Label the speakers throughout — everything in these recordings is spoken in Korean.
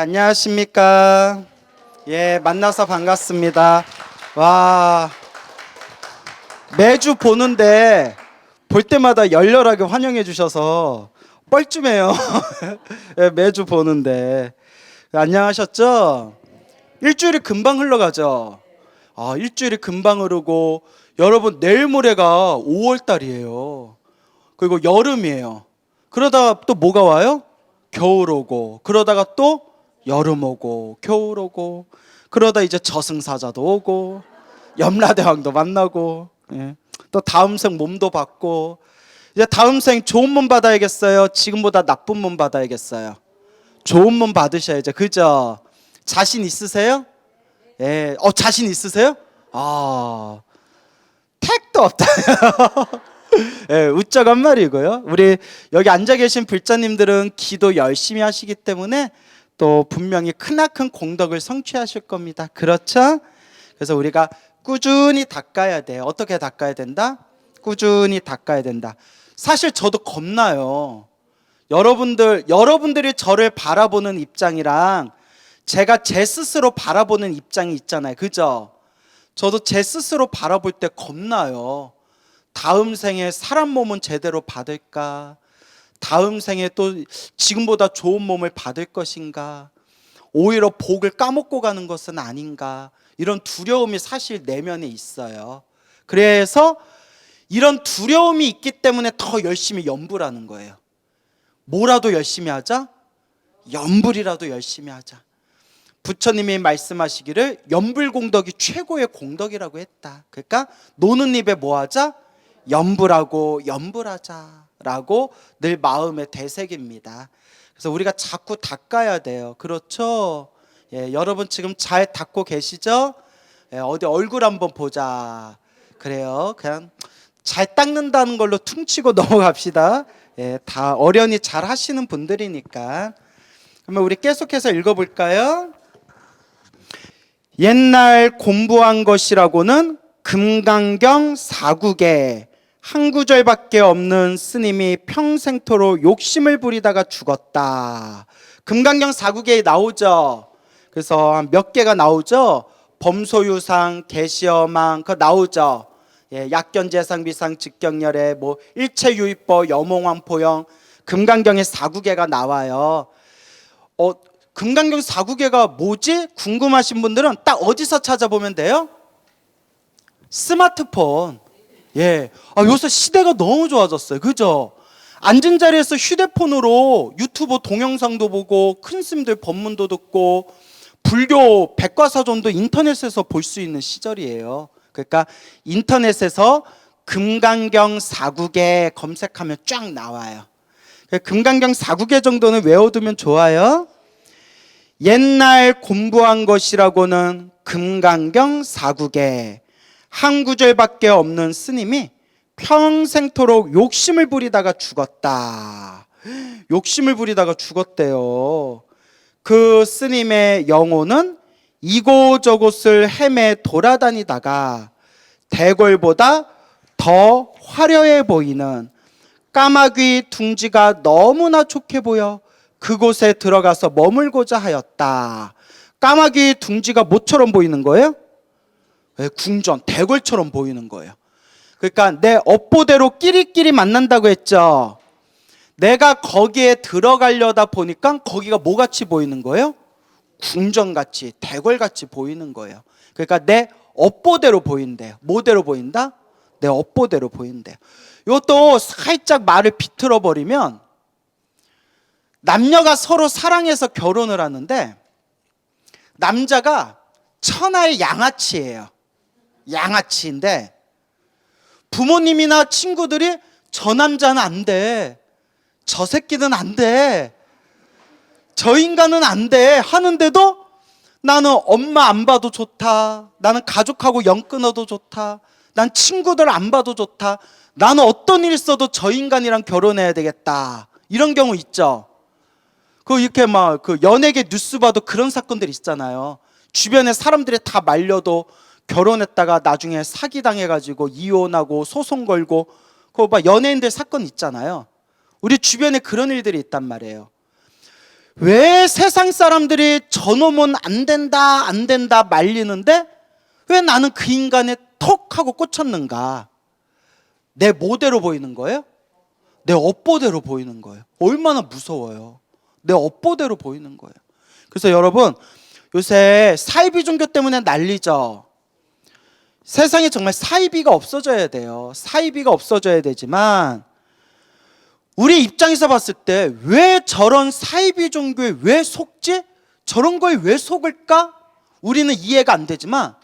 Speaker 1: 안녕하십니까. 만나서 반갑습니다. 와, 매주 보는데 볼 때마다 열렬하게 환영해 주셔서 뻘쭘해요. 매주 보는데. 안녕하셨죠? 일주일이 금방 흘러가죠. 일주일이 금방 흐르고, 여러분 내일 모레가 5월 달이에요. 그리고 여름이에요. 그러다가 또 뭐가 와요? 겨울 오고, 그러다가 또 여름 오고, 겨울 오고, 그러다 이제 저승사자도 오고, 염라대왕도 만나고, 또 다음 생 몸도 받고, 이제 다음 생 좋은 몸 받아야겠어요? 지금보다 나쁜 몸 받아야겠어요? 좋은 몸 받으셔야죠. 그죠? 자신 있으세요? 자신 있으세요? 택도 없다. 우쩍한 말이고요. 우리 여기 앉아 계신 불자님들은 기도 열심히 하시기 때문에 또 분명히 크나큰 공덕을 성취하실 겁니다. 그렇죠? 그래서 우리가 꾸준히 닦아야 돼요. 어떻게 닦아야 된다? 꾸준히 닦아야 된다. 사실 저도 겁나요. 여러분들이 저를 바라보는 입장이랑 제가 제 스스로 바라보는 입장이 있잖아요. 그죠? 저도 제 스스로 바라볼 때 겁나요. 다음 생에 사람 몸은 제대로 받을까? 다음 생에 또 지금보다 좋은 몸을 받을 것인가? 오히려 복을 까먹고 가는 것은 아닌가? 이런 두려움이 사실 내면에 있어요. 그래서 이런 두려움이 있기 때문에 더 열심히 염불하는 거예요. 뭐라도 열심히 하자? 염불이라도 열심히 하자. 부처님이 말씀하시기를 염불공덕이 최고의 공덕이라고 했다. 그러니까 노는 입에 뭐 하자? 염불하고 염불하자라고 늘 마음에 되새깁니다. 그래서 우리가 자꾸 닦아야 돼요. 그렇죠? 여러분 지금 잘 닦고 계시죠? 어디 얼굴 한번 보자. 그래요. 그냥 잘 닦는다는 걸로 퉁치고 넘어갑시다. 다 어련히 잘 하시는 분들이니까. 그러면 우리 계속해서 읽어볼까요? 옛날 공부한 것이라고는 금강경 4국에 한 구절밖에 없는 스님이 평생토록 욕심을 부리다가 죽었다. 금강경 4국에 나오죠. 그래서 몇 개가 나오죠. 범소유상, 계시어망 그거 나오죠. 약견재상, 비상, 직경열애, 일체유의법, 여몽왕포영, 금강경에 4국에가 나와요. 금강경 4국에가 뭐지? 궁금하신 분들은 딱 어디서 찾아보면 돼요? 스마트폰. 요새 시대가 너무 좋아졌어요. 그죠? 앉은 자리에서 휴대폰으로 유튜브 동영상도 보고 큰 스님들 법문도 듣고 불교 백과사전도 인터넷에서 볼 수 있는 시절이에요. 그러니까 인터넷에서 금강경 4국에 검색하면 쫙 나와요. 금강경 4국에 정도는 외워두면 좋아요. 옛날 공부한 것이라고는 금강경 4국에 한 구절밖에 없는 스님이 평생토록 욕심을 부리다가 죽었다. 욕심을 부리다가 죽었대요. 그 스님의 영혼은 이곳저곳을 헤매 돌아다니다가 대궐보다 더 화려해 보이는 까마귀 둥지가 너무나 좋게 보여 그곳에 들어가서 머물고자 하였다. 까마귀 둥지가 뭐처럼 보이는 거예요? 궁전, 대궐처럼 보이는 거예요. 그러니까 내 업보대로 끼리끼리 만난다고 했죠. 내가 거기에 들어가려다 보니까 거기가 뭐같이 보이는 거예요? 궁전같이, 대궐같이 보이는 거예요. 그러니까 내 업보대로 보인대요. 뭐대로 보인다? 내 업보대로 보인대요. 이것도 살짝 말을 비틀어 버리면 남녀가 서로 사랑해서 결혼을 하는데 남자가 천하의 양아치예요. 양아치인데 부모님이나 친구들이 저 남자는 안 돼, 저 새끼는 안 돼, 저 인간은 안 돼 하는데도 나는 엄마 안 봐도 좋다, 나는 가족하고 연 끊어도 좋다, 난 친구들 안 봐도 좋다, 나는 어떤 일 있어도 저 인간이랑 결혼해야 되겠다, 이런 경우 있죠. 이렇게 그 연예계 뉴스 봐도 그런 사건들 있잖아요. 주변에 사람들이 다 말려도 결혼했다가 나중에 사기당해가지고 이혼하고 소송 걸고, 그거 연예인들 사건 있잖아요. 우리 주변에 그런 일들이 있단 말이에요. 왜 세상 사람들이 저놈은 안 된다 안 된다 말리는데 왜 나는 그 인간에 턱 하고 꽂혔는가? 내 뭐대로 보이는 거예요? 내 업보대로 보이는 거예요. 얼마나 무서워요. 내 업보대로 보이는 거예요. 그래서 여러분, 요새 사이비 종교 때문에 난리죠. 세상에 정말 사이비가 없어져야 돼요. 사이비가 없어져야 되지만 우리 입장에서 봤을 때 왜 저런 사이비 종교에 왜 속지? 저런 거에 왜 속을까? 우리는 이해가 안 되지만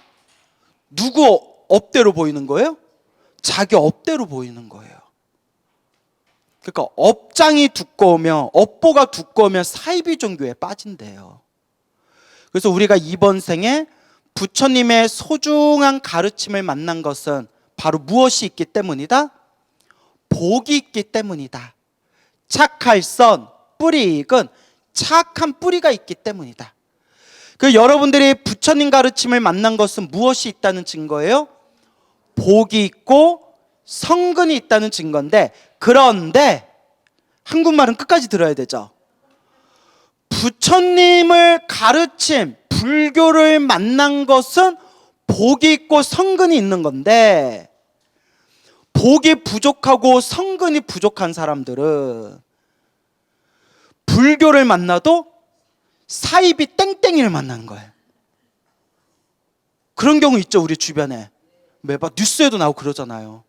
Speaker 1: 누구 업대로 보이는 거예요? 자기 업대로 보이는 거예요. 그러니까 업장이 두꺼우면, 업보가 두꺼우면 사이비 종교에 빠진대요. 그래서 우리가 이번 생에 부처님의 소중한 가르침을 만난 것은 바로 무엇이 있기 때문이다? 복이 있기 때문이다. 착할 선, 뿌리 익은 착한 뿌리가 있기 때문이다. 그 여러분들이 부처님 가르침을 만난 것은 무엇이 있다는 증거예요? 복이 있고 성근이 있다는 증거인데, 그런데 한국말은 끝까지 들어야 되죠. 부처님을 가르침, 불교를 만난 것은 복이 있고 성근이 있는 건데, 복이 부족하고 성근이 부족한 사람들은 불교를 만나도 사이비 땡땡이를 만나는 거예요. 그런 경우 있죠, 우리 주변에. 매번 뉴스에도 나오고 그러잖아요.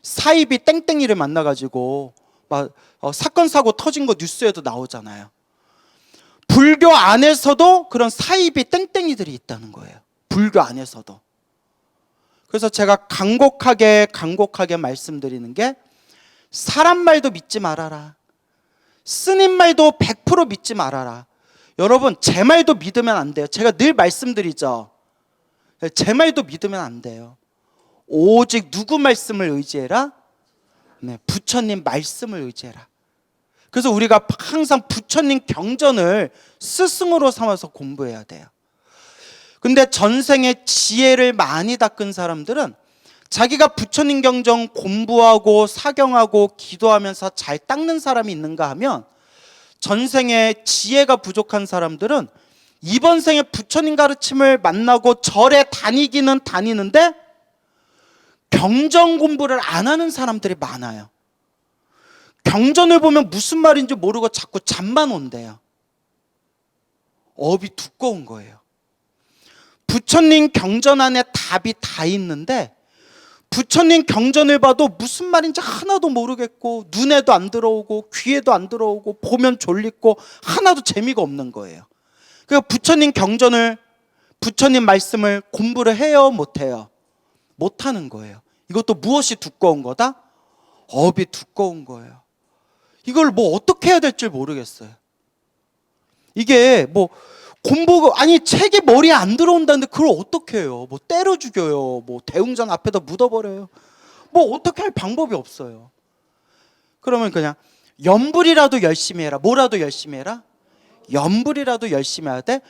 Speaker 1: 사이비 땡땡이를 만나가지고 막 사건 사고 터진 거 뉴스에도 나오잖아요. 불교 안에서도 그런 사이비 땡땡이들이 있다는 거예요. 불교 안에서도. 그래서 제가 간곡하게 말씀드리는 게, 사람 말도 믿지 말아라. 스님 말도 100% 믿지 말아라. 여러분, 제 말도 믿으면 안 돼요. 제가 늘 말씀드리죠. 제 말도 믿으면 안 돼요. 오직 누구 말씀을 의지해라? 네, 부처님 말씀을 의지해라. 그래서 우리가 항상 부처님 경전을 스승으로 삼아서 공부해야 돼요. 근데 전생에 지혜를 많이 닦은 사람들은 자기가 부처님 경전 공부하고 사경하고 기도하면서 잘 닦는 사람이 있는가 하면, 전생에 지혜가 부족한 사람들은 이번 생에 부처님 가르침을 만나고 절에 다니기는 다니는데 경전 공부를 안 하는 사람들이 많아요. 경전을 보면 무슨 말인지 모르고 자꾸 잠만 온대요. 업이 두꺼운 거예요. 부처님 경전 안에 답이 다 있는데 부처님 경전을 봐도 무슨 말인지 하나도 모르겠고, 눈에도 안 들어오고 귀에도 안 들어오고 보면 졸리고 하나도 재미가 없는 거예요. 그러니까 부처님 경전을, 부처님 말씀을 공부를 해요, 못해요? 못하는 거예요. 이것도 무엇이 두꺼운 거다? 업이 두꺼운 거예요. 이걸 뭐 어떻게 해야 될지 모르겠어요. 이게 뭐 공부, 아니 책이 머리에 안 들어온다는데 그걸 어떻게 해요? 뭐 때려 죽여요, 뭐 대웅전 앞에다 묻어버려요. 뭐 어떻게 할 방법이 없어요. 그러면 그냥 염불이라도 열심히 해라. 뭐라도 열심히 해라? 염불이라도 열심히 해야 돼.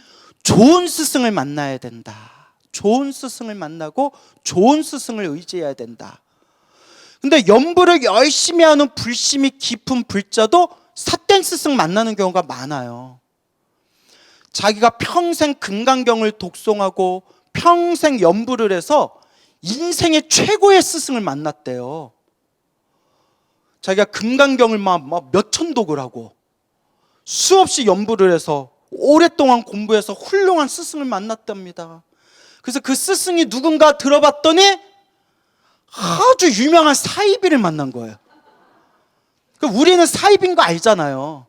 Speaker 1: 좋은 스승을 만나야 된다. 좋은 스승을 만나고 좋은 스승을 의지해야 된다. 근데 염불을 열심히 하는 불심이 깊은 불자도 삿된 스승 만나는 경우가 많아요. 자기가 평생 금강경을 독송하고 평생 염불을 해서 인생의 최고의 스승을 만났대요. 자기가 금강경을 막 몇천 독을 하고 수없이 염불을 해서 오랫동안 공부해서 훌륭한 스승을 만났답니다. 그래서 그 스승이 누군가 들어봤더니 아주 유명한 사이비를 만난 거예요. 우리는 사이비인 거 알잖아요.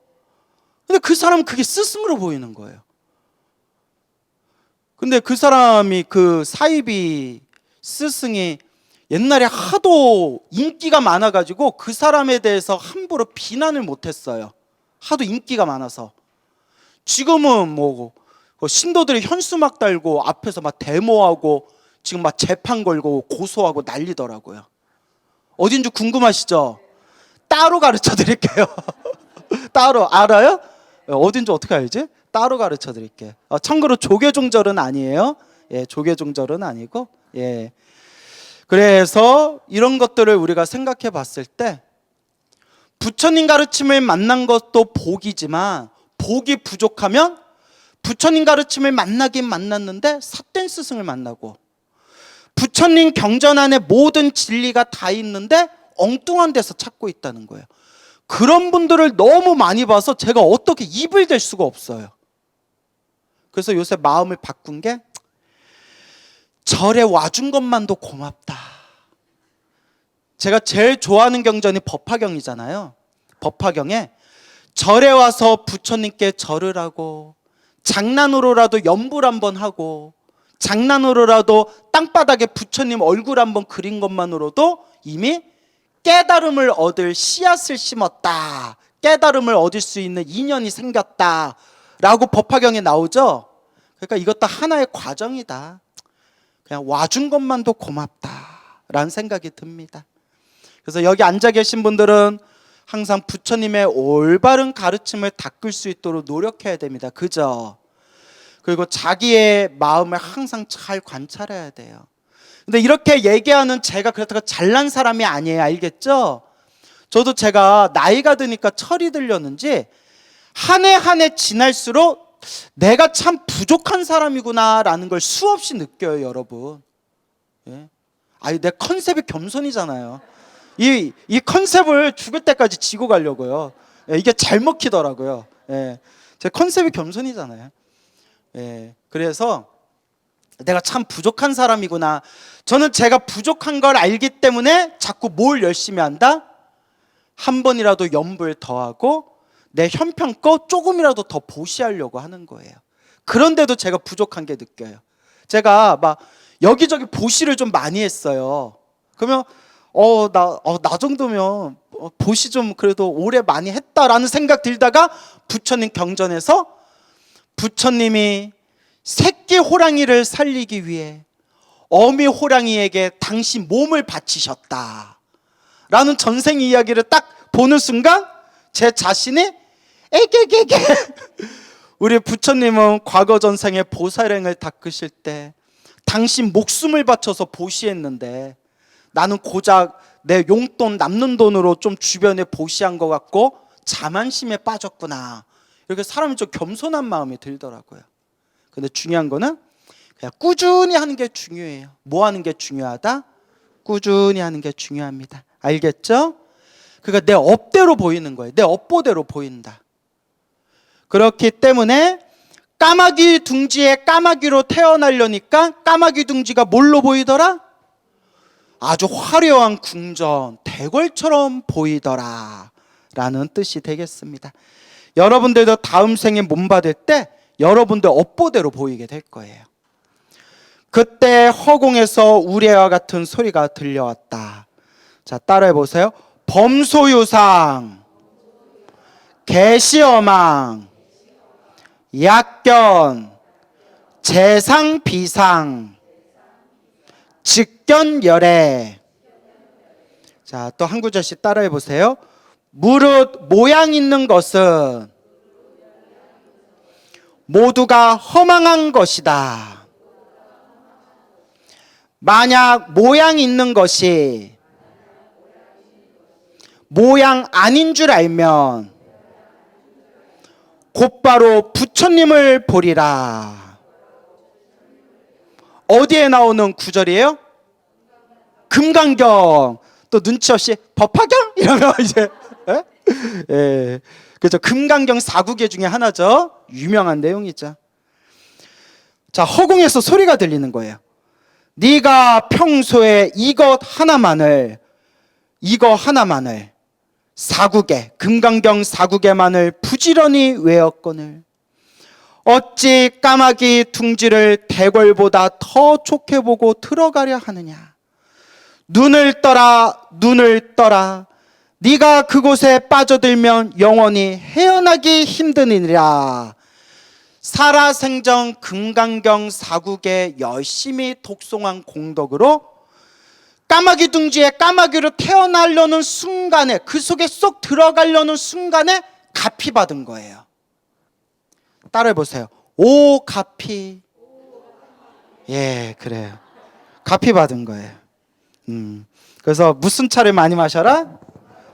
Speaker 1: 근데 그 사람은 그게 스승으로 보이는 거예요. 근데 그 사람이, 그 사이비 스승이 옛날에 하도 인기가 많아가지고 그 사람에 대해서 함부로 비난을 못했어요. 하도 인기가 많아서. 지금은 뭐 신도들이 현수막 달고 앞에서 막 데모하고 지금 막 재판 걸고 고소하고 난리더라고요. 어딘지 궁금하시죠? 따로 가르쳐 드릴게요. 따로. 알아요? 어딘지 어떻게 알지? 따로 가르쳐 드릴게요. 참고로 조계종절은 아니에요. 예, 조계종절은 아니고. 예. 그래서 이런 것들을 우리가 생각해 봤을 때 부처님 가르침을 만난 것도 복이지만 복이 부족하면 부처님 가르침을 만나긴 만났는데 삿된 스승을 만나고, 부처님 경전 안에 모든 진리가 다 있는데 엉뚱한 데서 찾고 있다는 거예요. 그런 분들을 너무 많이 봐서 제가 어떻게 입을 댈 수가 없어요. 그래서 요새 마음을 바꾼 게, 절에 와준 것만도 고맙다. 제가 제일 좋아하는 경전이 법화경이잖아요. 법화경에 절에 와서 부처님께 절을 하고, 장난으로라도 연불 한번 하고, 장난으로라도 땅바닥에 부처님 얼굴 한번 그린 것만으로도 이미 깨달음을 얻을 씨앗을 심었다, 깨달음을 얻을 수 있는 인연이 생겼다 라고 법화경에 나오죠. 그러니까 이것도 하나의 과정이다. 그냥 와준 것만도 고맙다 라는 생각이 듭니다. 그래서 여기 앉아 계신 분들은 항상 부처님의 올바른 가르침을 닦을 수 있도록 노력해야 됩니다. 그죠? 그리고 자기의 마음을 항상 잘 관찰해야 돼요. 근데 이렇게 얘기하는 제가 그렇다고 잘난 사람이 아니에요. 알겠죠? 저도 제가 나이가 드니까 철이 들렸는지 한 해 한 해 지날수록 내가 참 부족한 사람이구나 라는 걸 수없이 느껴요, 여러분. 예? 아니, 내 컨셉이 겸손이잖아요. 이 컨셉을 죽을 때까지 지고 가려고요. 예, 이게 잘 먹히더라고요. 예, 제 컨셉이 겸손이잖아요. 예, 그래서 내가 참 부족한 사람이구나. 저는 제가 부족한 걸 알기 때문에 자꾸 뭘 열심히 한다? 한 번이라도 연불 더하고 내 형편껏 조금이라도 더 보시하려고 하는 거예요. 그런데도 제가 부족한 게 느껴요. 제가 막 여기저기 보시를 좀 많이 했어요. 그러면 나 정도면 보시 좀 그래도 오래 많이 했다라는 생각 들다가 부처님 경전에서 부처님이 새끼 호랑이를 살리기 위해 어미 호랑이에게 당신 몸을 바치셨다 라는 전생 이야기를 딱 보는 순간 제 자신이 에게게게 우리 부처님은 과거 전생에 보살행을 닦으실 때 당신 목숨을 바쳐서 보시했는데 나는 고작 내 용돈 남는 돈으로 좀 주변에 보시한 것 같고 자만심에 빠졌구나. 이렇게 사람이 좀 겸손한 마음이 들더라고요. 근데 중요한 거는 그냥 꾸준히 하는 게 중요해요. 뭐 하는 게 중요하다? 꾸준히 하는 게 중요합니다. 알겠죠? 그러니까 내 업대로 보이는 거예요. 내 업보대로 보인다. 그렇기 때문에 까마귀 둥지에 까마귀로 태어나려니까 까마귀 둥지가 뭘로 보이더라? 아주 화려한 궁전, 대궐처럼 보이더라 라는 뜻이 되겠습니다. 여러분들도 다음 생에 몸 받을 때 여러분들 업보대로 보이게 될 거예요. 그때 허공에서 우레와 같은 소리가 들려왔다. 자, 따라해 보세요. 범소유상, 개시어망, 약견, 재상비상, 직견열애. 자, 또 한 구절씩 따라해 보세요. 무릇 모양 있는 것은 모두가 허망한 것이다. 만약 모양 있는 것이 모양 아닌 줄 알면 곧바로 부처님을 보리라. 어디에 나오는 구절이에요? 금강경. 또 눈치 없이 법화경? 이러면 이제 예. 그렇죠. 금강경 4국의 중에 하나죠. 유명한 내용이죠. 자, 허공에서 소리가 들리는 거예요. 네가 평소에 이것 하나만을 4국에 금강경 4국에만을 부지런히 외웠거늘 어찌 까마귀 둥지를 대궐보다 더 좋게 보고 들어가려 하느냐. 눈을 떠라 네가 그곳에 빠져들면 영원히 헤어나기 힘드니라. 살아생전 금강경 4국에 열심히 독송한 공덕으로 까마귀 둥지에 까마귀로 태어나려는 순간에, 그 속에 쏙 들어가려는 순간에 가피 받은 거예요. 따라해 보세요. 오 가피. 예, 그래요. 가피 받은 거예요. 그래서 무슨 차를 많이 마셔라?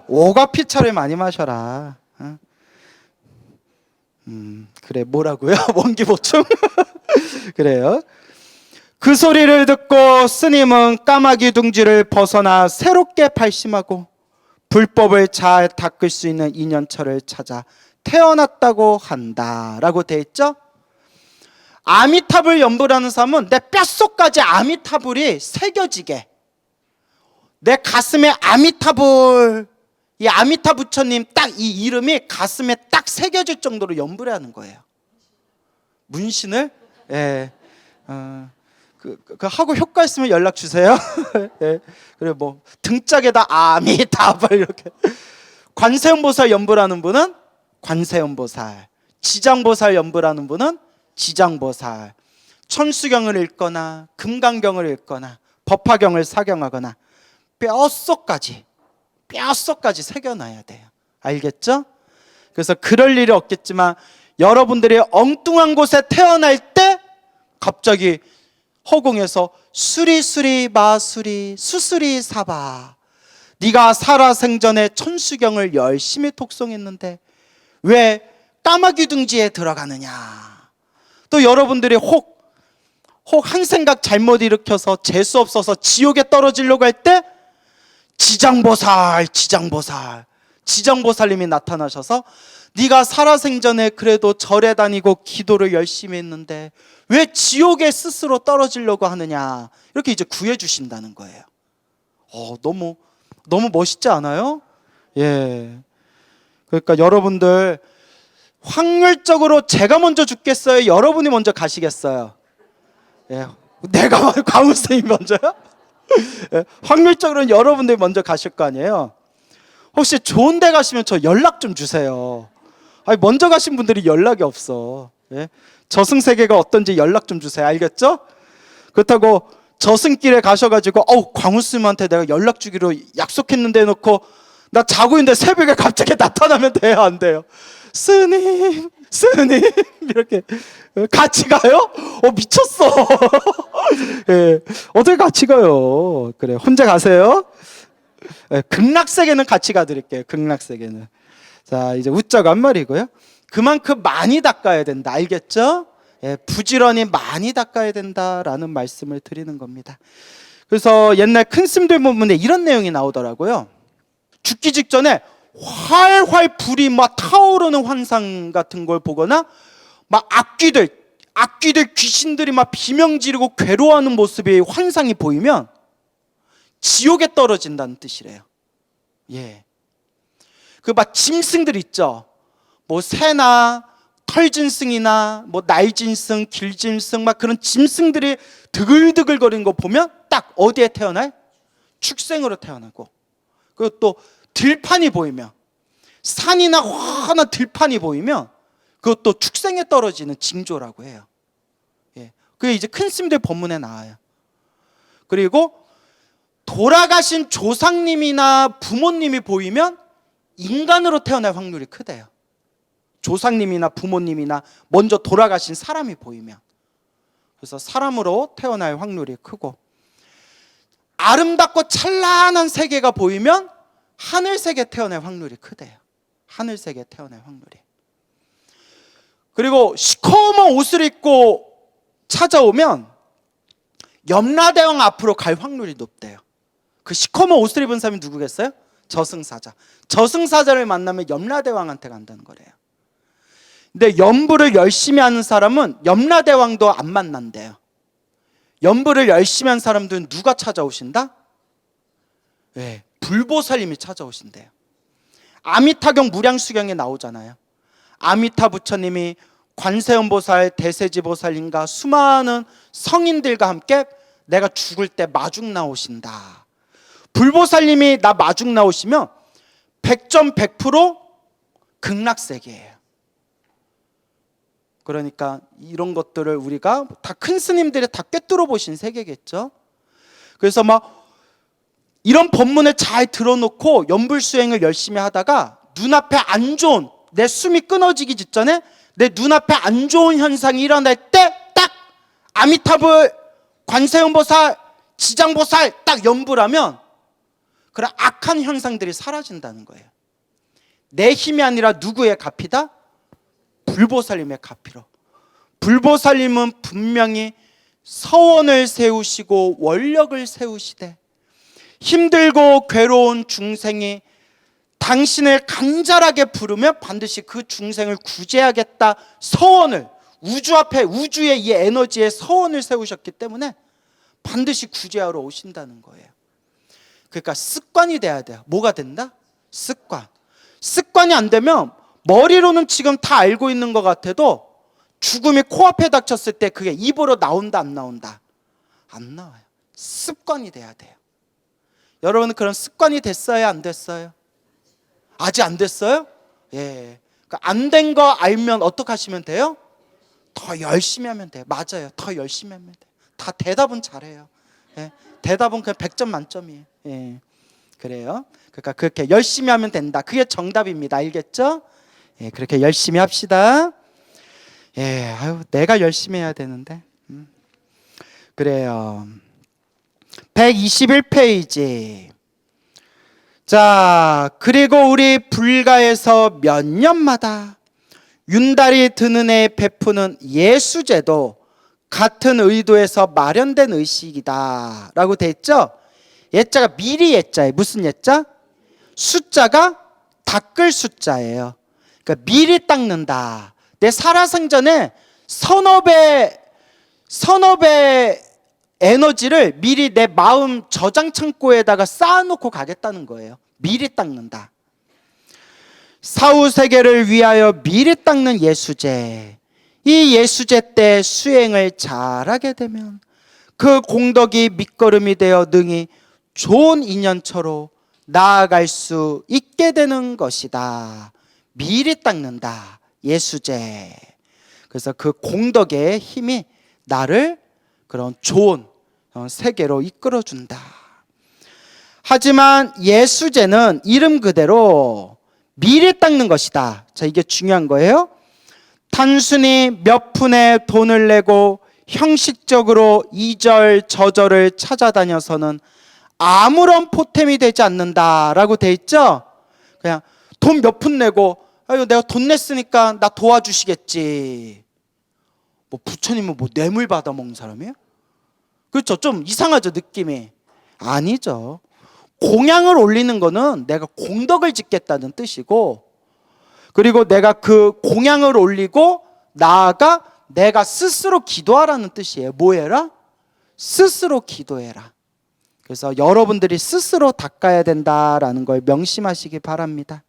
Speaker 1: 오가피 차를 많이 마셔라. 그래, 뭐라고요? 원기 보충? 그래요. 그 소리를 듣고 스님은 까마귀 둥지를 벗어나 새롭게 발심하고 불법을 잘 닦을 수 있는 인연처를 찾아 태어났다고 한다라고 돼 있죠. 아미타불 연불하는 사람은 내 뼛속까지 아미타불이 새겨지게, 내 가슴에 아미타불, 이 아미타 부처님 딱 이 이름이 가슴에 딱 새겨질 정도로 연불을 하는 거예요. 문신을. 예. 그 하고 효과 있으면 연락 주세요. 예. 그리고 뭐 등짝에다 아미타불 이렇게. 관세음보살 연불하는 분은 관세음보살, 지장보살 연불하는 분은 지장보살, 천수경을 읽거나 금강경을 읽거나 법화경을 사경하거나 뼛속까지 새겨놔야 돼요. 알겠죠? 그래서 그럴 일이 없겠지만 여러분들이 엉뚱한 곳에 태어날 때 갑자기 허공에서 수리수리 마수리 수수리 사바, 네가 살아생전에 천수경을 열심히 독송했는데 왜 까마귀 둥지에 들어가느냐. 또 여러분들이 혹 한 생각 잘못 일으켜서 재수 없어서 지옥에 떨어지려고 할 때 지장보살님이 나타나셔서 네가 살아생전에 그래도 절에 다니고 기도를 열심히 했는데 왜 지옥에 스스로 떨어지려고 하느냐, 이렇게 이제 구해 주신다는 거예요. 너무 멋있지 않아요? 예. 그러니까 여러분들 확률적으로 제가 먼저 죽겠어요? 여러분이 먼저 가시겠어요? 예. 내가 광우쌤이 먼저요? 예. 확률적으로는 여러분들이 먼저 가실 거 아니에요? 혹시 좋은 데 가시면 저 연락 좀 주세요. 아니, 먼저 가신 분들이 연락이 없어. 예? 저승세계가 어떤지 연락 좀 주세요. 알겠죠? 그렇다고 저승길에 가셔가지고 광우스님한테 내가 연락 주기로 약속했는데 해놓고 나 자고 있는데 새벽에 갑자기 나타나면 돼요? 안 돼요? 스님 이렇게 같이 가요? 미쳤어. 예, 어떻게 같이 가요? 그래, 혼자 가세요. 예, 극락세계는 같이 가드릴게요. 극락세계는. 자, 이제 웃자고 한 말이고요. 그만큼 많이 닦아야 된다. 알겠죠? 예, 부지런히 많이 닦아야 된다라는 말씀을 드리는 겁니다. 그래서 옛날 큰 스님들 본문에 이런 내용이 나오더라고요. 죽기 직전에 활활 불이 막 타오르는 환상 같은 걸 보거나 막 악귀들 귀신들이 막 비명 지르고 괴로워하는 모습이 환상이 보이면 지옥에 떨어진다는 뜻이래요. 예. 그 막 짐승들 있죠. 뭐 새나 털짐승이나 뭐 날짐승, 길짐승 막 그런 짐승들이 드글드글 거리는 거 보면 딱 어디에 태어나요? 축생으로 태어나고, 그리고 또 들판이 보이면, 산이나 환한 들판이 보이면 그것도 축생에 떨어지는 징조라고 해요. 예. 그게 이제 큰 스님들 법문에 나와요. 그리고 돌아가신 조상님이나 부모님이 보이면 인간으로 태어날 확률이 크대요. 조상님이나 부모님이나 먼저 돌아가신 사람이 보이면. 그래서 사람으로 태어날 확률이 크고, 아름답고 찬란한 세계가 보이면 하늘세계 태어날 확률이 크대요. 하늘세계 태어날 확률이. 그리고 시커먼 옷을 입고 찾아오면 염라대왕 앞으로 갈 확률이 높대요. 그 시커먼 옷을 입은 사람이 누구겠어요? 저승사자. 저승사자를 만나면 염라대왕한테 간다는 거래요. 근데 연불을 열심히 하는 사람은 염라대왕도 안 만난대요. 연불을 열심히 한 사람들은 누가 찾아오신다? 네, 불보살님이 찾아오신대요. 아미타경 무량수경에 나오잖아요. 아미타 부처님이 관세음보살, 대세지보살님과 수많은 성인들과 함께 내가 죽을 때 마중 나오신다. 불보살님이 나 마중 나오시면 100점 100% 극락세계예요. 그러니까 이런 것들을 우리가 다 큰 스님들이 다 꿰뚫어 보신 세계겠죠. 그래서 막 이런 법문을 잘 들어놓고 연불수행을 열심히 하다가 눈앞에 안 좋은, 내 숨이 끊어지기 직전에 내 눈앞에 안 좋은 현상이 일어날 때 딱 아미타불, 관세음보살, 지장보살 딱 연불하면 그런 악한 현상들이 사라진다는 거예요. 내 힘이 아니라 누구의 값이다? 불보살님의 가피로. 불보살님은 분명히 서원을 세우시고 원력을 세우시되 힘들고 괴로운 중생이 당신을 간절하게 부르면 반드시 그 중생을 구제하겠다 서원을, 우주 앞에 우주의 이 에너지의 서원을 세우셨기 때문에 반드시 구제하러 오신다는 거예요. 그러니까 습관이 돼야 돼요. 뭐가 된다? 습관. 습관이 안 되면 머리로는 지금 다 알고 있는 것 같아도 죽음이 코앞에 닥쳤을 때 그게 입으로 나온다 안 나온다? 안 나와요. 습관이 돼야 돼요. 여러분은 그런 습관이 됐어요? 안 됐어요? 아직 안 됐어요? 예. 안 된 거 알면 어떻게 하시면 돼요? 더 열심히 하면 돼요. 맞아요. 더 열심히 하면 돼요. 다 대답은 잘해요. 예. 대답은 그냥 100점 만점이에요. 예. 그래요. 그러니까 그렇게 열심히 하면 된다. 그게 정답입니다. 알겠죠? 예. 그렇게 열심히 합시다. 예. 아유, 내가 열심히 해야 되는데. 그래요. 121페이지. 자, 그리고 우리 불가에서 몇 년마다 윤달이 드는 해 베푸는 예수제도 같은 의도에서 마련된 의식이다 라고 돼 있죠. 예자가 미리 예자예요. 무슨 예자? 숫자가 닦을 숫자예요. 그러니까 미리 닦는다. 내 살아생전에 서너 배 에너지를 미리 내 마음 저장 창고에다가 쌓아놓고 가겠다는 거예요. 미리 닦는다. 사후세계를 위하여 미리 닦는 예수제. 이 예수제 때 수행을 잘하게 되면 그 공덕이 밑거름이 되어 능히 좋은 인연처로 나아갈 수 있게 되는 것이다. 미리 닦는다. 예수제. 그래서 그 공덕의 힘이 나를 그런 좋은 세계로 이끌어준다. 하지만 예수제는 이름 그대로 미리 닦는 것이다. 자, 이게 중요한 거예요. 단순히 몇 푼의 돈을 내고 형식적으로 이절저절을 찾아다녀서는 아무런 보탬이 되지 않는다라고 돼 있죠. 그냥 돈 몇 푼 내고 아유 내가 돈 냈으니까 나 도와주시겠지. 뭐 부처님은 뭐 뇌물 받아 먹는 사람이에요? 그렇죠? 좀 이상하죠, 느낌이. 아니죠. 공양을 올리는 거는 내가 공덕을 짓겠다는 뜻이고, 그리고 내가 그 공양을 올리고 나아가 내가 스스로 기도하라는 뜻이에요. 뭐 해라? 스스로 기도해라. 그래서 여러분들이 스스로 닦아야 된다라는 걸 명심하시기 바랍니다.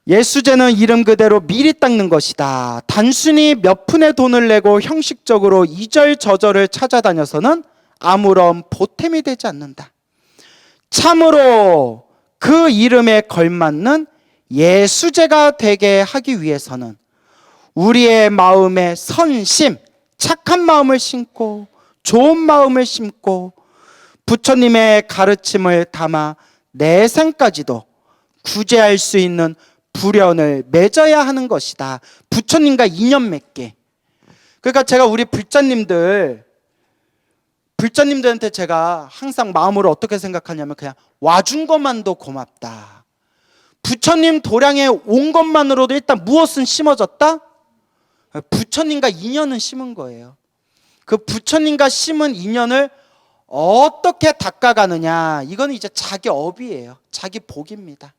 Speaker 1: 예수제는 이름 그대로 미리 닦는 것이다. 단순히 몇 푼의 돈을 내고 형식적으로 이절저절을 찾아다녀서는 아무런 보탬이 되지 않는다. 참으로 그 이름에 걸맞는 예수제가 되게 하기 위해서는 우리의 마음에 선심, 착한 마음을 심고 좋은 마음을 심고 부처님의 가르침을 담아 내생까지도 구제할 수 있는 불연을 맺어야 하는 것이다. 부처님과 인연 맺게. 그러니까 제가 우리 불자님들한테 제가 항상 마음으로 어떻게 생각하냐면 그냥 와준 것만도 고맙다. 부처님 도량에 온 것만으로도 일단 무엇은 심어졌다? 부처님과 인연은 심은 거예요. 그 부처님과 심은 인연을 어떻게 닦아가느냐, 이건 이제 자기 업이에요. 자기 복입니다.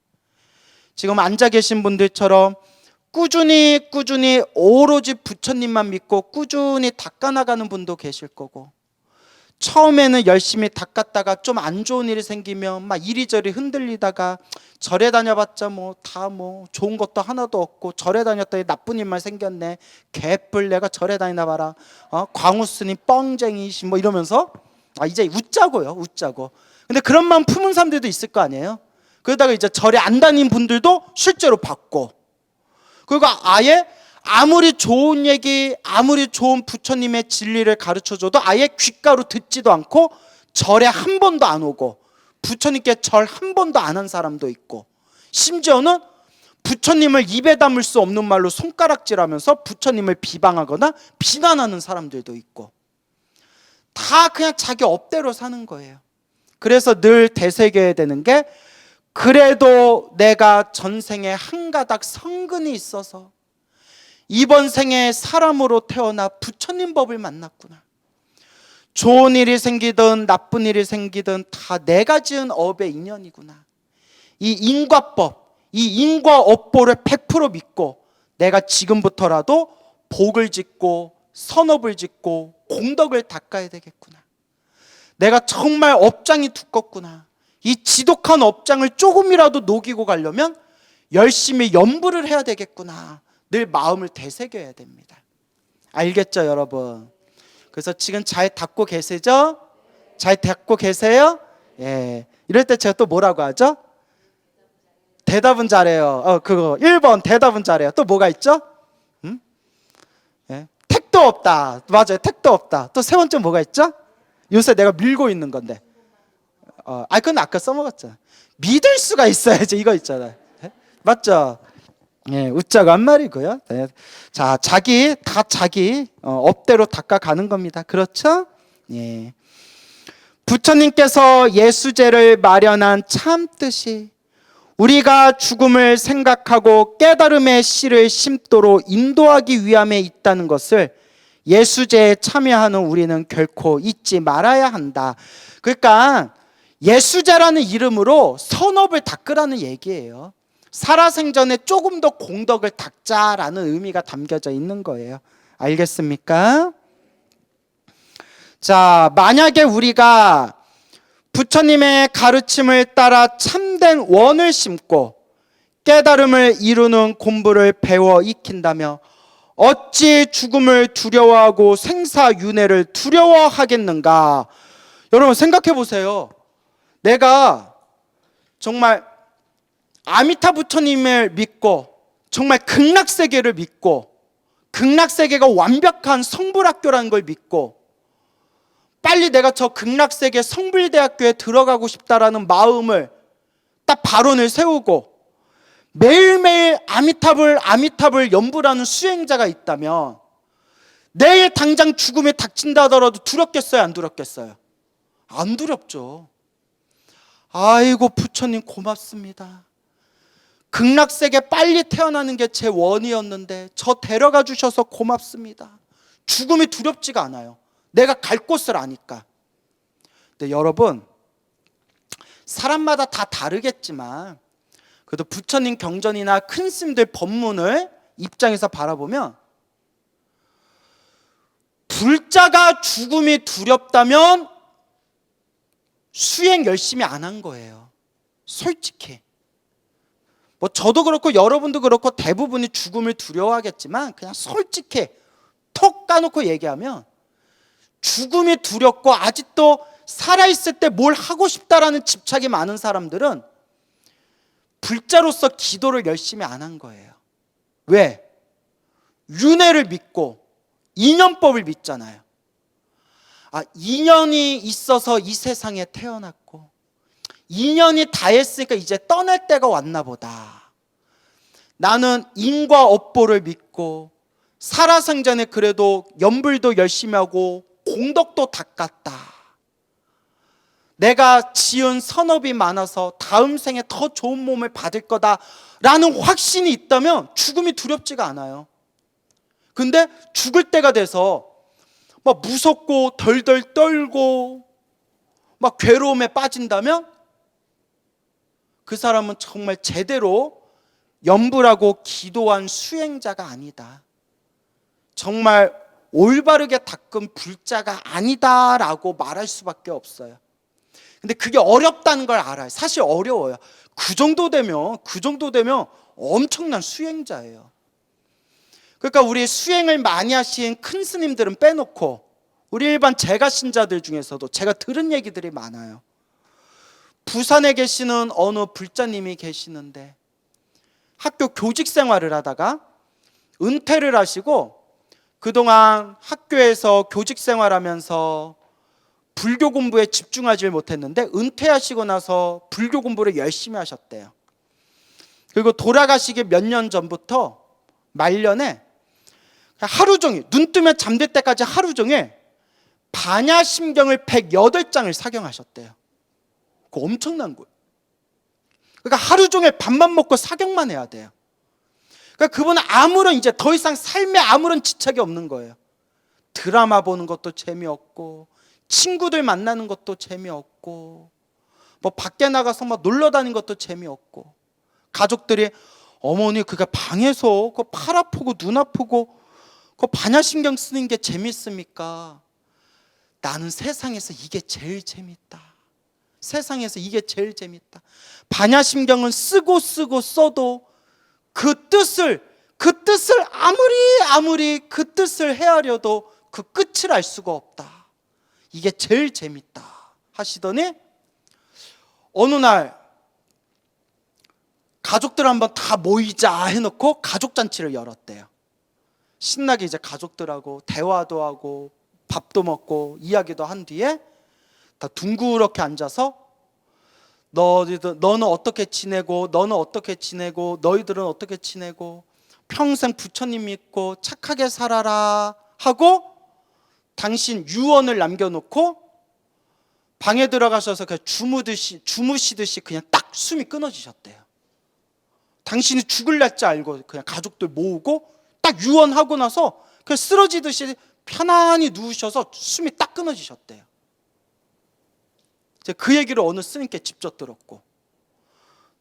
Speaker 1: 지금 앉아 계신 분들처럼 꾸준히 오로지 부처님만 믿고 꾸준히 닦아나가는 분도 계실 거고, 처음에는 열심히 닦았다가 좀 안 좋은 일이 생기면 막 이리저리 흔들리다가 절에 다녀봤자 다 좋은 것도 하나도 없고, 절에 다녔더니 나쁜 일만 생겼네, 개뿔 내가 절에 다니나 봐라, 광우스님 뻥쟁이시 이러면서 이제 웃자고. 근데 그런 마음 품은 사람들도 있을 거 아니에요. 그러다가 이제 절에 안 다닌 분들도 실제로 받고, 그리고 아예 아무리 좋은 얘기, 아무리 좋은 부처님의 진리를 가르쳐줘도 아예 귓가로 듣지도 않고 절에 한 번도 안 오고 부처님께 절 한 번도 안 한 사람도 있고, 심지어는 부처님을 입에 담을 수 없는 말로 손가락질하면서 부처님을 비방하거나 비난하는 사람들도 있고, 다 그냥 자기 업대로 사는 거예요. 그래서 늘 되새겨야 되는 게 그래도 내가 전생에 한 가닥 성근이 있어서 이번 생에 사람으로 태어나 부처님 법을 만났구나. 좋은 일이 생기든 나쁜 일이 생기든 다 내가 지은 업의 인연이구나. 이 인과법, 이 인과업보를 100% 믿고 내가 지금부터라도 복을 짓고 선업을 짓고 공덕을 닦아야 되겠구나. 내가 정말 업장이 두껍구나. 이 지독한 업장을 조금이라도 녹이고 가려면 열심히 연부를 해야 되겠구나. 늘 마음을 되새겨야 됩니다. 알겠죠, 여러분? 그래서 지금 잘 닦고 계시죠? 잘 닦고 계세요? 예. 이럴 때 제가 또 뭐라고 하죠? 대답은 잘해요. 그거 1번 대답은 잘해요. 또 뭐가 있죠? 예. 택도 없다. 맞아요. 택도 없다. 또 세 번째 뭐가 있죠? 요새 내가 밀고 있는 건데. 그건 아까 써먹었잖아. 믿을 수가 있어야지. 이거 있잖아요. 예? 맞죠? 예, 웃자고 한 말이고요. 네. 자, 자기 업대로 닦아가는 겁니다. 그렇죠? 예. 부처님께서 예수제를 마련한 참 뜻이 우리가 죽음을 생각하고 깨달음의 씨를 심도록 인도하기 위함에 있다는 것을 예수제에 참여하는 우리는 결코 잊지 말아야 한다. 그러니까 예수제라는 이름으로 선업을 닦으라는 얘기예요. 살아생전에 조금 더 공덕을 닦자라는 의미가 담겨져 있는 거예요. 알겠습니까? 자, 만약에 우리가 부처님의 가르침을 따라 참된 원을 심고 깨달음을 이루는 공부를 배워 익힌다며 어찌 죽음을 두려워하고 생사윤회를 두려워하겠는가? 여러분 생각해 보세요. 내가 정말 아미타 부처님을 믿고 정말 극락세계를 믿고 극락세계가 완벽한 성불학교라는 걸 믿고 빨리 내가 저 극락세계 성불대학교에 들어가고 싶다라는 마음을 딱 발언을 세우고 매일매일 아미탑을 연불하는 수행자가 있다면 내일 당장 죽음이 닥친다 하더라도 두렵겠어요? 안 두렵겠어요? 안 두렵죠. 아이고 부처님 고맙습니다. 극락세계 빨리 태어나는 게 제 원이었는데 저 데려가 주셔서 고맙습니다. 죽음이 두렵지가 않아요. 내가 갈 곳을 아니까. 근데 여러분 사람마다 다 다르겠지만 그래도 부처님 경전이나 큰 스님들 법문을 입장에서 바라보면 불자가 죽음이 두렵다면 수행 열심히 안 한 거예요. 솔직히. 뭐 저도 그렇고 여러분도 그렇고 대부분이 죽음을 두려워하겠지만 그냥 솔직히 톡 까놓고 얘기하면 죽음이 두렵고 아직도 살아있을 때 뭘 하고 싶다라는 집착이 많은 사람들은 불자로서 기도를 열심히 안 한 거예요. 왜? 윤회를 믿고 인연법을 믿잖아요. 인연이 있어서 이 세상에 태어났고 인연이 다 했으니까 이제 떠날 때가 왔나 보다. 나는 인과 업보를 믿고 살아생전에 그래도 연불도 열심히 하고 공덕도 닦았다. 내가 지은 선업이 많아서 다음 생에 더 좋은 몸을 받을 거다라는 확신이 있다면 죽음이 두렵지가 않아요. 근데 죽을 때가 돼서 막 무섭고 덜덜 떨고 막 괴로움에 빠진다면 그 사람은 정말 제대로 연불하고 기도한 수행자가 아니다. 정말 올바르게 닦은 불자가 아니다라고 말할 수밖에 없어요. 근데 그게 어렵다는 걸 알아요. 사실 어려워요. 그 정도 되면 엄청난 수행자예요. 그러니까 우리 수행을 많이 하신 큰 스님들은 빼놓고 우리 일반 제가 신자들 중에서도 제가 들은 얘기들이 많아요. 부산에 계시는 어느 불자님이 계시는데 학교 교직 생활을 하다가 은퇴를 하시고 그동안 학교에서 교직 생활하면서 불교 공부에 집중하지 못했는데 은퇴하시고 나서 불교 공부를 열심히 하셨대요. 그리고 돌아가시기 몇 년 전부터 말년에 하루 종일 눈 뜨면 잠들 때까지 하루 종일 반야심경을 108장을 사경하셨대요. 그거 엄청난 거예요. 그러니까 하루 종일 밥만 먹고 사경만 해야 돼요. 그러니까 그분은 아무런 이제 더 이상 삶에 아무런 지착이 없는 거예요. 드라마 보는 것도 재미없고, 친구들 만나는 것도 재미없고, 뭐 밖에 나가서 막 놀러 다니는 것도 재미없고, 가족들이 어머니 그게 방에서 그 팔 아프고 눈 아프고 그 반야신경 쓰는 게 재밌습니까? 나는 세상에서 이게 제일 재밌다. 세상에서 이게 제일 재밌다. 반야신경은 쓰고 써도 그 뜻을 아무리 그 뜻을 헤아려도 그 끝을 알 수가 없다. 이게 제일 재밌다 하시더니 어느 날 가족들 한번 다 모이자 해놓고 가족잔치를 열었대요. 신나게 이제 가족들하고 대화도 하고 밥도 먹고 이야기도 한 뒤에 다 둥그렇게 앉아서 너는 어떻게 지내고 너는 어떻게 지내고 너희들은 어떻게 지내고 평생 부처님 믿고 착하게 살아라 하고 당신 유언을 남겨놓고 방에 들어가셔서 그냥 주무시듯이 그냥 딱 숨이 끊어지셨대요. 당신이 죽을 날 줄 알고 그냥 가족들 모으고 딱 유언하고 나서 그냥 쓰러지듯이 편안히 누우셔서 숨이 딱 끊어지셨대요. 그 얘기를 어느 스님께 직접 들었고,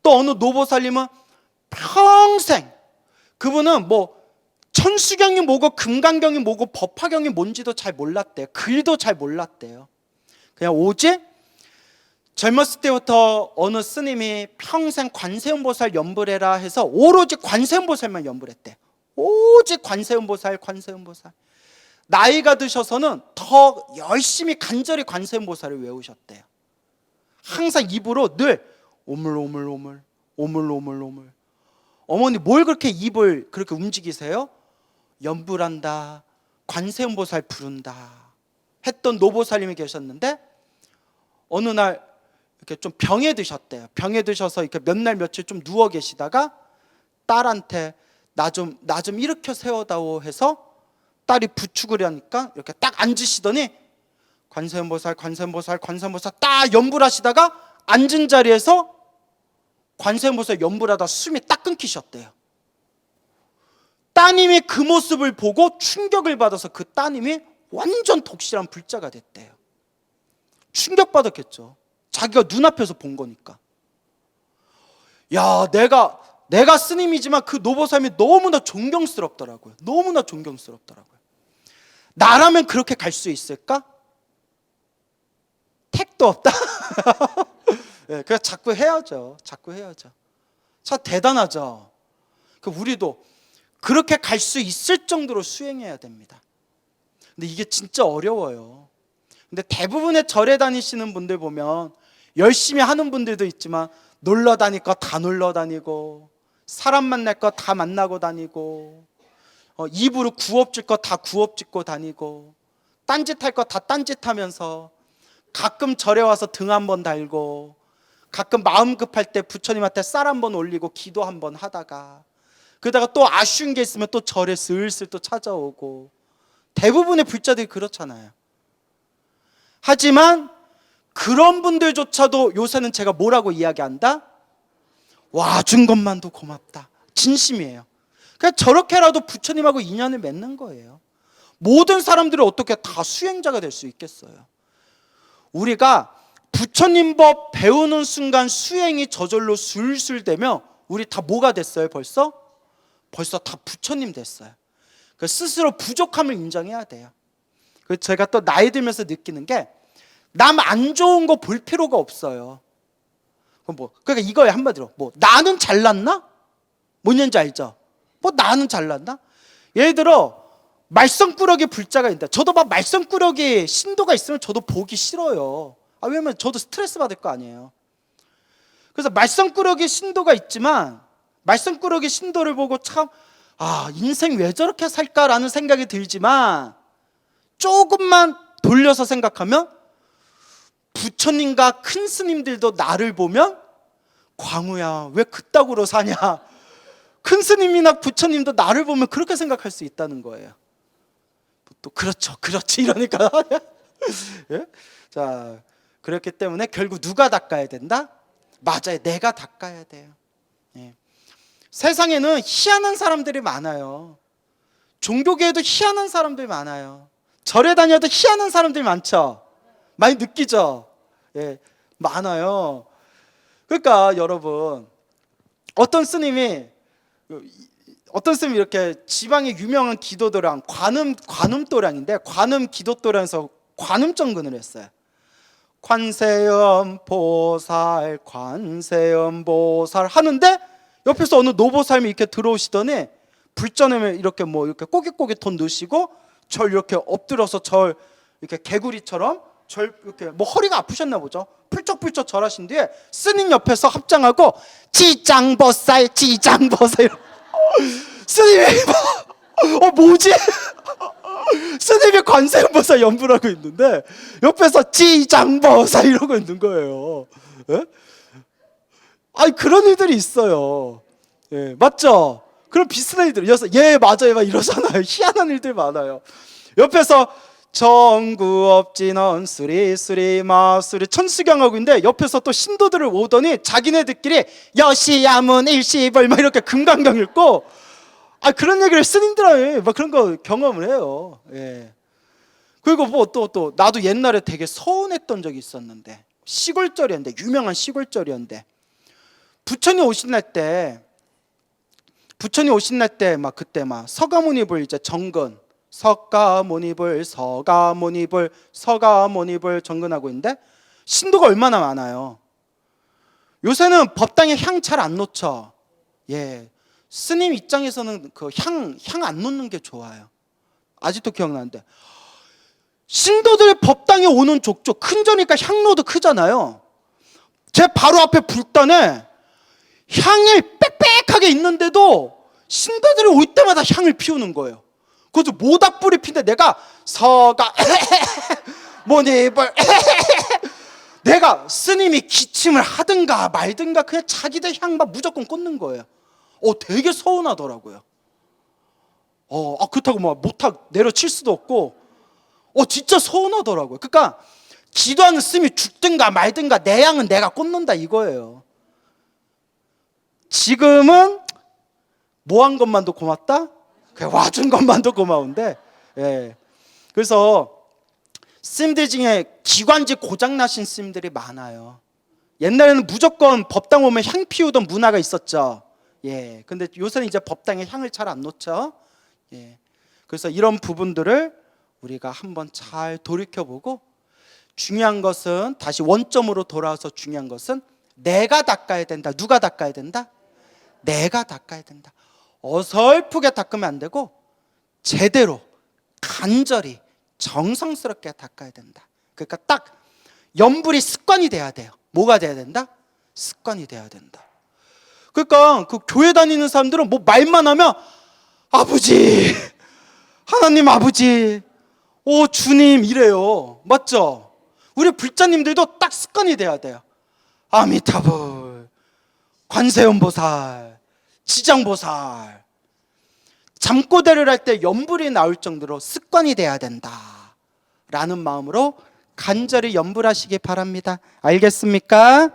Speaker 1: 또 어느 노보살님은 평생, 그분은 뭐 천수경이 뭐고 금강경이 뭐고 법화경이 뭔지도 잘 몰랐대요. 글도 잘 몰랐대요. 그냥 오직 젊었을 때부터 어느 스님이 평생 관세음보살 연불 해라 해서 오로지 관세음보살만 연불했대. 오직 관세음보살. 나이가 드셔서는 더 열심히 간절히 관세음보살을 외우셨대요. 항상 입으로 늘 오물오물. 어머니 뭘 그렇게 입을 그렇게 움직이세요? 연불한다, 관세음보살 부른다 했던 노보살님이 계셨는데 어느 날 이렇게 좀 병에 드셨대요. 병에 드셔서 이렇게 몇 날 며칠 좀 누워 계시다가 딸한테 나 좀 일으켜 세워다오 해서 딸이 부축을 하니까 이렇게 딱 앉으시더니 관세음보살 딱 연불하시다가 앉은 자리에서 관세음보살 연불하다 숨이 딱 끊기셨대요. 따님이 그 모습을 보고 충격을 받아서 그 따님이 완전 독실한 불자가 됐대요. 충격받았겠죠. 자기가 눈앞에서 본 거니까. 야, 내가 스님이지만 그 노보살님이 너무나 존경스럽더라고요. 나라면 그렇게 갈 수 있을까? 택도 없다. 네, 그래서 자꾸 해야죠. 참 대단하죠. 우리도 그렇게 갈 수 있을 정도로 수행해야 됩니다. 근데 이게 진짜 어려워요. 근데 대부분의 절에 다니시는 분들 보면 열심히 하는 분들도 있지만 놀러 다닐 거 다 놀러 다니고 사람 만날 거 다 만나고 다니고 입으로 구업 질 거 다 구업 짓고 다니고 딴짓할 거 다 딴짓하면서 가끔 절에 와서 등 한번 달고 가끔 마음 급할 때 부처님한테 쌀 한번 올리고 기도 한번 하다가 그러다가 또 아쉬운 게 있으면 또 절에 슬슬 또 찾아오고 대부분의 불자들이 그렇잖아요. 하지만 그런 분들조차도 요새는 제가 뭐라고 이야기한다? 와준 것만도 고맙다. 진심이에요. 그러니까 저렇게라도 부처님하고 인연을 맺는 거예요. 모든 사람들이 어떻게 다 수행자가 될 수 있겠어요? 우리가 부처님 법 배우는 순간 수행이 저절로 술술 되면 우리 다 뭐가 됐어요? 벌써 다 부처님 됐어요. 스스로 부족함을 인정해야 돼요. 제가 또 나이 들면서 느끼는 게 남 안 좋은 거 볼 필요가 없어요. 그러니까 이거예요. 한마디로 나는 잘났나? 뭔지 알죠? 나는 잘났나? 예를 들어 말썽꾸러기 불자가 있다. 저도 막 말썽꾸러기 신도가 있으면 저도 보기 싫어요. 왜냐면 저도 스트레스 받을 거 아니에요. 그래서 말썽꾸러기 신도가 있지만 말썽꾸러기 신도를 보고 참 인생 왜 저렇게 살까라는 생각이 들지만 조금만 돌려서 생각하면 부처님과 큰 스님들도 나를 보면 광우야 왜 그따구로 사냐, 큰 스님이나 부처님도 나를 보면 그렇게 생각할 수 있다는 거예요. 또 그렇지 이러니까 예? 자, 그렇기 때문에 결국 누가 닦아야 된다? 맞아요. 내가 닦아야 돼요. 예. 세상에는 희한한 사람들이 많아요. 종교계에도 희한한 사람들이 많아요. 절에 다녀도 희한한 사람들이 많죠. 많이 느끼죠. 예, 많아요. 그러니까 여러분, 어떤 스님이 이렇게 지방의 유명한 기도도량 관음도량인데, 관음 기도도량에서 관음정근을 했어요. 관세음 보살 하는데 옆에서 어느 노보살이 이렇게 들어오시더니 불전에 이렇게 이렇게 꼬깃꼬깃 돈 넣으시고 절 이렇게 엎드려서 절 이렇게 개구리처럼 절 이렇게 허리가 아프셨나 보죠. 풀쩍풀쩍 절하신 뒤에 스님 옆에서 합장하고 지장보살 스님이 뭐지? 스님이 관세음보살 연불 하고 있는데 옆에서 지장보살 이러고 있는 거예요. 예? 아니 그런 일들이 있어요. 예, 맞죠? 그런 비슷한 일들. 예, 맞아요, 막 이러잖아요. 희한한 일들 많아요. 옆에서 정구업진원 수리 마수리 천수경하고 있는데 옆에서 또 신도들을 오더니 자기네들끼리 여시야문 일시벌 막 이렇게 금강경 읽고, 그런 얘기를 스님들이 막 그런 거 경험을 해요. 예. 그리고 또 나도 옛날에 되게 서운했던 적이 있었는데, 시골절이었는데, 유명한 시골절이었는데, 부처님 오신 날 때 막 그때 막 서가모니불 이제 정근, 서가모니불 정근하고 있는데 신도가 얼마나 많아요. 요새는 법당에 향 잘 안 놓죠. 예, 스님 입장에서는 그 향 안 놓는 게 좋아요. 아직도 기억나는데 신도들 법당에 오는 족족 큰 저니까 향로도 크잖아요. 제 바로 앞에 불단에 향이 빽빽하게 있는데도 신도들이 올 때마다 향을 피우는 거예요. 그래서 모닥불이 피는데 내가 서가 모니불 내가 스님이 기침을 하든가 말든가 그냥 자기들 향만 무조건 꽂는 거예요. 되게 서운하더라고요. 그렇다고 못하고 내려칠 수도 없고 진짜 서운하더라고요. 그러니까 기도하는 스님이 죽든가 말든가 내 향은 내가 꽂는다 이거예요. 지금은 뭐 한 것만도 고맙다? 그냥 와준 것만도 고마운데, 예. 그래서 스님들 중에 기관지 고장나신 스님들이 많아요. 옛날에는 무조건 법당 오면 향 피우던 문화가 있었죠. 예. 근데 요새는 이제 법당에 향을 잘 안 놓죠. 예. 그래서 이런 부분들을 우리가 한번 잘 돌이켜보고, 중요한 것은 다시 원점으로 돌아와서 중요한 것은 내가 닦아야 된다. 누가 닦아야 된다? 내가 닦아야 된다. 어설프게 닦으면 안 되고 제대로 간절히 정성스럽게 닦아야 된다. 그러니까 딱 염불이 습관이 돼야 돼요. 뭐가 돼야 된다? 습관이 돼야 된다. 그러니까 그 교회 다니는 사람들은 말만 하면 아버지, 하나님 아버지, 주님 이래요. 맞죠? 우리 불자님들도 딱 습관이 돼야 돼요. 아미타불, 관세음보살, 지장보살. 잠꼬대를 할 때 염불이 나올 정도로 습관이 돼야 된다 라는 마음으로 간절히 염불하시기 바랍니다. 알겠습니까?